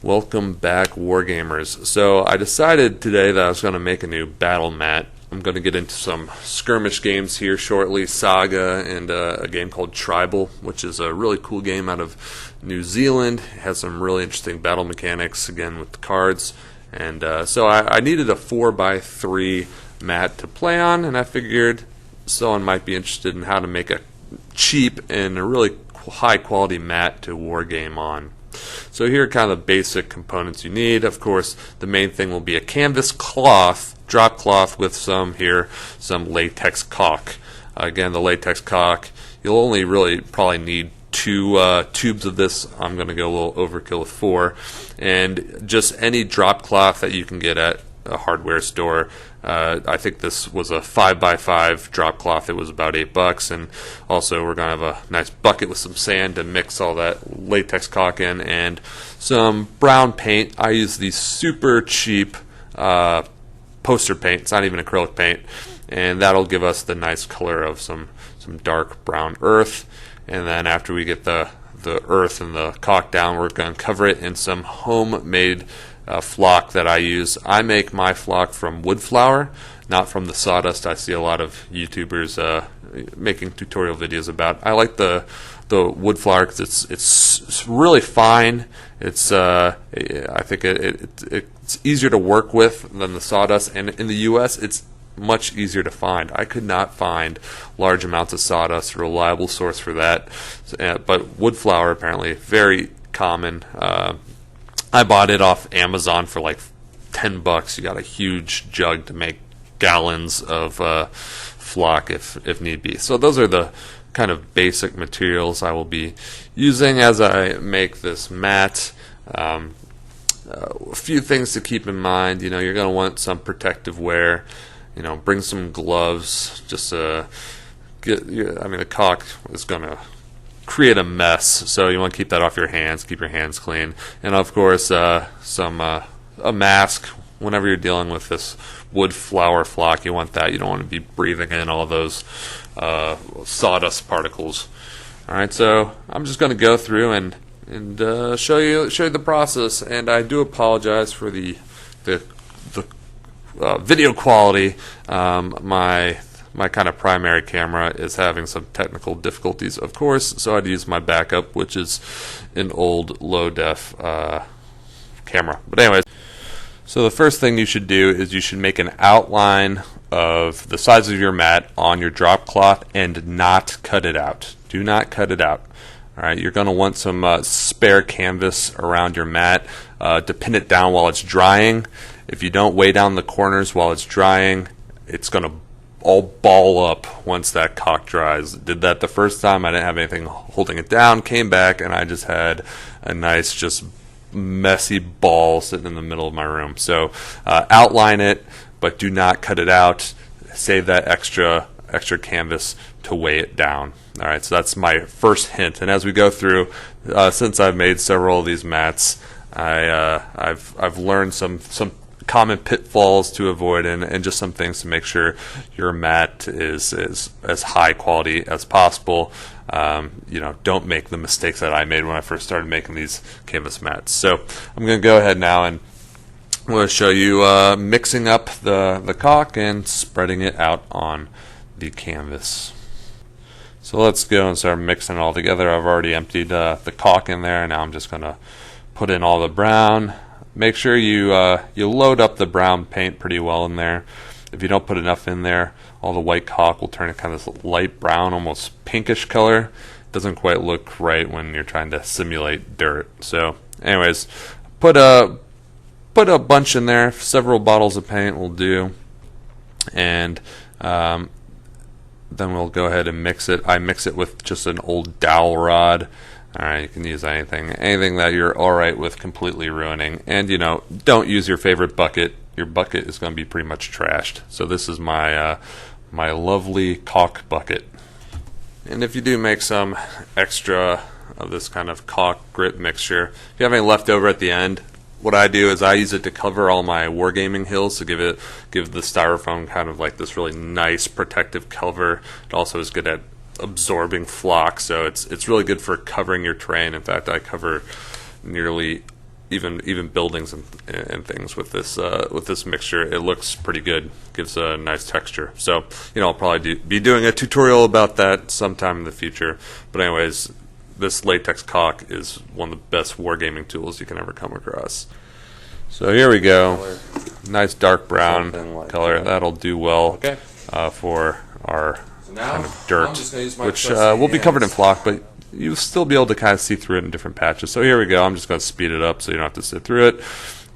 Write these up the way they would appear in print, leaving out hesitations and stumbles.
Welcome back, Wargamers. So I decided today that I was going to make a new battle mat. I'm going to get into some skirmish games here shortly, Saga, and a game called Tribal, which is a really cool game out of New Zealand. It has some really interesting battle mechanics, again, with the cards. And so I needed a 4x3 mat to play on, and I figured someone might be interested in how to make a cheap and a really high-quality mat to wargame on. So here are kind of the basic components you need. Of course, the main thing will be a canvas cloth, drop cloth with some latex caulk. Again, the latex caulk, you'll only really probably need 2 tubes of this. I'm going to go a little overkill with 4. And just any drop cloth that you can get at a hardware store. I think this was a 5x5 drop cloth. It was about $8, and also we're gonna have a nice bucket with some sand to mix all that latex caulk in, and some brown paint. I use these super cheap poster paint. It's not even acrylic paint, and that'll give us the nice color of some dark brown earth. And then after we get the earth and the caulk down, we're going to cover it in some homemade flock that I use. I make my flock from wood flour, not from the sawdust I see a lot of YouTubers making tutorial videos about. I like the wood flour because it's really fine. It's I think it's easier to work with than the sawdust, and in the U.S. it's much easier to find. I could not find large amounts of sawdust, a reliable source for that, but wood flour apparently very common. I bought it off Amazon for like $10. You got a huge jug to make gallons of flock if need be. So those are the kind of basic materials I will be using as I make this mat. A few things to keep in mind. You know, you're going to want some protective wear. You know, bring some gloves. Just the caulk is going to create a mess, so you want to keep that off your hands. Keep your hands clean, and of course, a mask. Whenever you're dealing with this wood flour flock, you want that. You don't want to be breathing in all those sawdust particles. All right, so I'm just going to go through and show you the process. And I do apologize for the video quality. My kind of primary camera is having some technical difficulties, of course, so I'd use my backup, which is an old low-def camera. But anyways, so the first thing you should do is you should make an outline of the size of your mat on your drop cloth and not cut it out. Do not cut it out. All right, you're going to want some spare canvas around your mat to pin it down while it's drying. If you don't weigh down the corners while it's drying, it's going to all ball up once that caulk dries. Did that the first time. I didn't have anything holding it down. Came back and I just had a nice, just messy ball sitting in the middle of my room. So outline it, but do not cut it out. Save that extra canvas to weigh it down. All right, so that's my first hint. And as we go through, since I've made several of these mats, I've learned some common pitfalls to avoid and just some things to make sure your mat is as high quality as possible. Don't make the mistakes that I made when I first started making these canvas mats. So I'm going to go ahead now and I'm going to show you mixing up the caulk and spreading it out on the canvas. So let's go and start mixing it all together. I've already emptied the caulk in there, and now I'm just going to put in all the brown. Make sure you load up the brown paint pretty well in there. If you don't put enough in there, all the white caulk will turn it kind of this light brown, almost pinkish color. It doesn't quite look right when you're trying to simulate dirt. So anyways, put a bunch in there. Several bottles of paint will do. And then we'll go ahead and mix it. I mix it with just an old dowel rod. Alright, you can use anything that you're alright with completely ruining. And, don't use your favorite bucket. Your bucket is going to be pretty much trashed. So this is my my lovely caulk bucket. And if you do make some extra of this kind of caulk grit mixture, if you have any left over at the end, what I do is I use it to cover all my wargaming hills to give the styrofoam kind of like this really nice protective cover. It also is good at absorbing flock, so it's really good for covering your terrain. In fact, I cover nearly even buildings and things with this mixture. It looks pretty good. Gives a nice texture. So I'll probably be doing a tutorial about that sometime in the future. But anyways, this latex caulk is one of the best wargaming tools you can ever come across. So here we go. Nice dark brown color. That'll do well for our kind of dirt, which will be covered in flock, but you'll still be able to kind of see through it in different patches. So here we go. I'm just going to speed it up so you don't have to sit through it.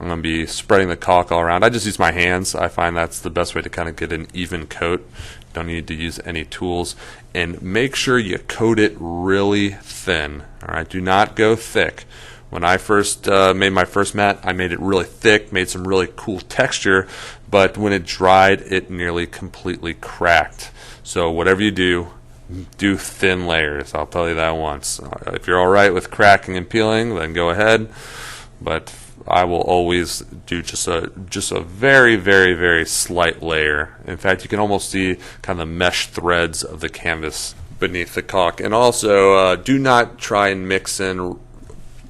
I'm going to be spreading the caulk all around. I just use my hands. I find that's the best way to kind of get an even coat. Don't need to use any tools. And make sure you coat it really thin. All right, do not go thick. When I first made my first mat, I made it really thick, made some really cool texture, but when it dried, it nearly completely cracked. So whatever you do thin layers. I'll tell you that once. If you're all right with cracking and peeling, then go ahead. But I will always do just a very, very, very slight layer. In fact, you can almost see kind of the mesh threads of the canvas beneath the caulk. And also, do not try and mix in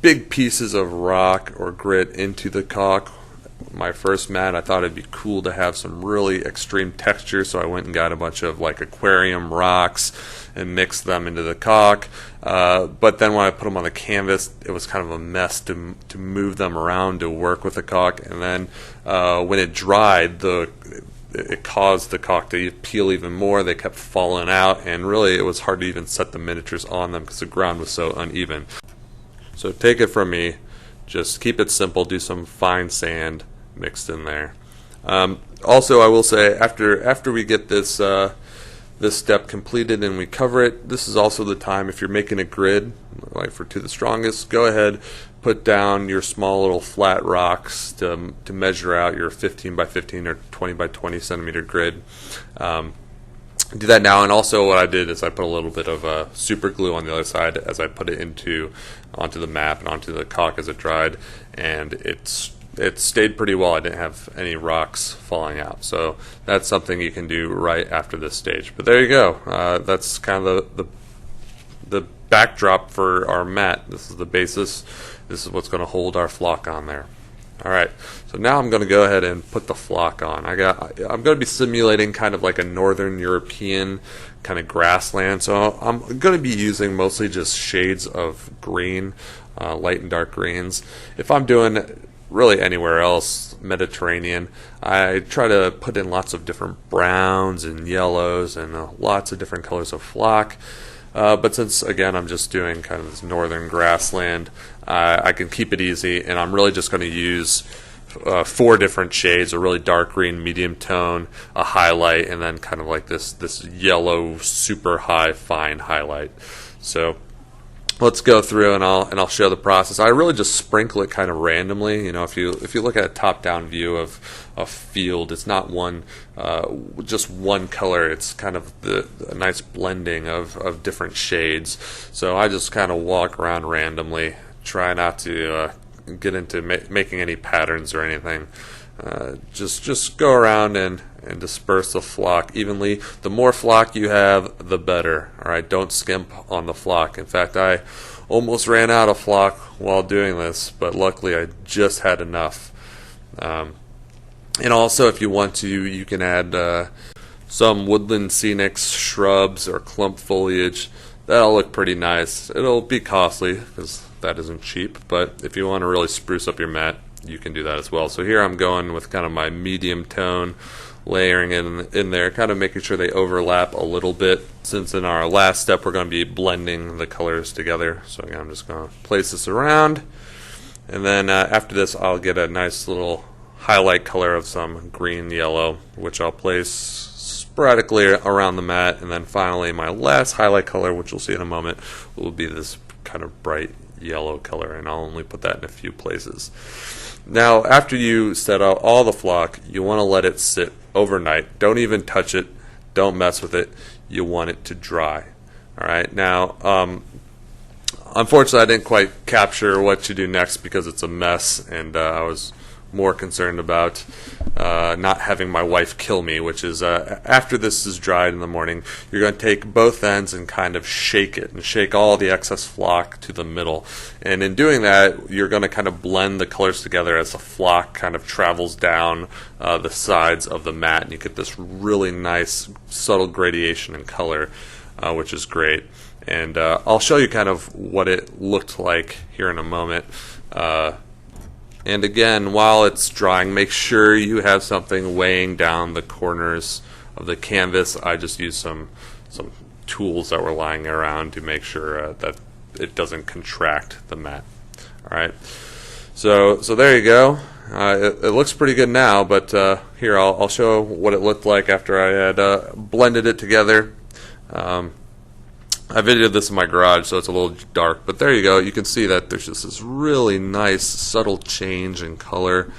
big pieces of rock or grit into the caulk. My first mat, I thought it'd be cool to have some really extreme texture, so I went and got a bunch of like aquarium rocks and mixed them into the caulk. But then when I put them on the canvas, it was kind of a mess to move them around to work with the caulk. And then when it dried, it caused the caulk to peel even more. They kept falling out, and really it was hard to even set the miniatures on them because the ground was so uneven. So take it from me, just keep it simple. Do some fine sand mixed in there. Also, I will say, after we get this this step completed and we cover it, this is also the time, if you're making a grid, like for to the strongest, go ahead, put down your small little flat rocks to measure out your 15 by 15 or 20 by 20 centimeter grid. Do that now. And also what I did is I put a little bit of super glue on the other side as I put it onto the map and onto the caulk as it dried, and it stayed pretty well. I didn't have any rocks falling out. So that's something you can do right after this stage. But there you go. That's kind of the backdrop for our mat. This is the basis. This is what's going to hold our flock on there. Alright, so now I'm going to go ahead and put the flock on. I'm going to be simulating kind of like a northern European kind of grassland. So I'm going to be using mostly just shades of green, light and dark greens. If I'm doing really anywhere else, Mediterranean, I try to put in lots of different browns and yellows and lots of different colors of flock. But since, again, I'm just doing kind of this northern grassland, I can keep it easy, and I'm really just going to use 4 different shades: a really dark green, medium tone, a highlight, and then kind of like this yellow, super high, fine highlight. So let's go through and I'll show the process. I really just sprinkle it kind of randomly. If you look at a top-down view of a field, it's not just one color. It's kind of a nice blending of different shades. So I just kind of walk around randomly, try not to get into making any patterns or anything. Just go around and disperse the flock evenly. The more flock you have, the better. Alright, don't skimp on the flock. In fact, I almost ran out of flock while doing this, but luckily I just had enough. And also, if you want to, you can add some woodland scenics, shrubs, or clump foliage. That'll look pretty nice. It'll be costly because that isn't cheap, but if you want to really spruce up your mat, you can do that as well. So here I'm going with kind of my medium tone, layering in there, kind of making sure they overlap a little bit, since in our last step we're going to be blending the colors together. So again, I'm just going to place this around, and then after this I'll get a nice little highlight color of some green yellow, which I'll place sporadically around the mat, and then finally my last highlight color, which we'll see in a moment, will be this kind of bright yellow color, and I'll only put that in a few places. Now, after you set out all the flock, you want to let it sit overnight. Don't even touch it. Don't mess with it. You want it to dry. All right. Now, unfortunately, I didn't quite capture what to do next because it's a mess, and I was more concerned about not having my wife kill me, which is after this is dried in the morning, you're going to take both ends and kind of shake it, and shake all the excess flock to the middle. And in doing that, you're going to kind of blend the colors together as the flock kind of travels down the sides of the mat, and you get this really nice subtle gradation in color, which is great. And I'll show you kind of what it looked like here in a moment. And again, while it's drying, make sure you have something weighing down the corners of the canvas. I just used some tools that were lying around to make sure that it doesn't contract the mat. All right, so there you go. It looks pretty good now, but here I'll show what it looked like after I had blended it together. I videoed this in my garage, so it's a little dark, but there you go. You can see that there's just this really nice, subtle change in color.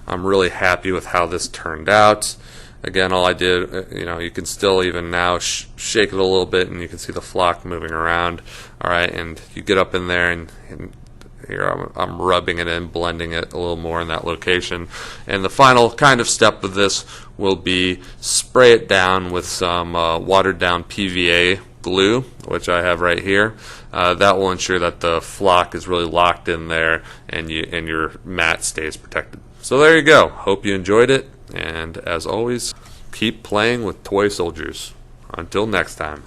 I'm really happy with how this turned out. Again, all I did, you can still even now shake it a little bit, and you can see the flock moving around. All right, and you get up in there, and here I'm rubbing it in, blending it a little more in that location. And the final kind of step of this will be spray it down with some watered down PVA glue, which I have right here. That will ensure that the flock is really locked in there, and your mat stays protected. So there you go. Hope you enjoyed it, and as always, keep playing with toy soldiers. Until next time.